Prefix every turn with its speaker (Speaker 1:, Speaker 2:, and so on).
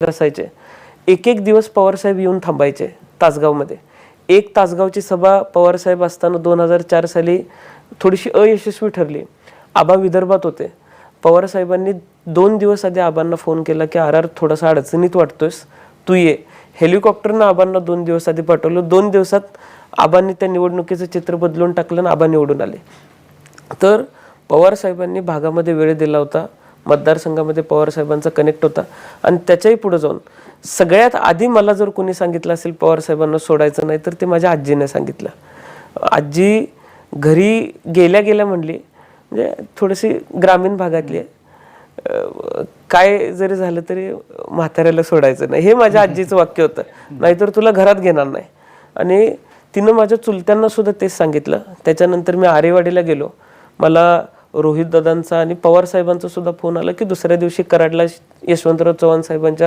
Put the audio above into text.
Speaker 1: असायचे. एक एक दिवस पवारसाहेब येऊन थांबायचे तासगावमध्ये. एक तासगावची सभा पवारसाहेब असताना 2004 साली थोडीशी अयशस्वी ठरली. आबा विदर्भात होते. पवारसाहेबांनी 2 दिवस आधी आबांना फोन केला की आर थोडासा अडचणीत वाटतोयस, तू ये. हेलिकॉप्टरनं आबांना 2 दिवस आधी पाठवलं. 2 दिवसात आबांनी त्या निवडणुकीचं चित्र बदलून टाकलं आणि आबा निवडून आले. तर पवारसाहेबांनी भागामध्ये वेळ दिला होता. मतदारसंघामध्ये पवारसाहेबांचा कनेक्ट होता. आणि त्याच्याही पुढे जाऊन सगळ्यात आधी मला जर कोणी सांगितलं असेल पवारसाहेबांना सोडायचं नाही तर ते माझ्या आजीने सांगितलं. आजी घरी गेल्या गेल्या म्हणली, म्हणजे थोडीशी ग्रामीण भागातली आहे, काय जरी झालं तरी म्हाताऱ्याला सोडायचं नाही, हे माझ्या आजीचं वाक्य होतं. नाहीतर तुला घरात घेणार नाही. आणि तिनं माझ्या चुलत्यांना सुद्धा तेच सांगितलं. त्याच्यानंतर मी आरेवाडीला गेलो. मला रोहित दादांचा आणि पवार साहेबांचा सुद्धा फोन आला की दुसऱ्या दिवशी कराडला यशवंतराव चव्हाण साहेबांच्या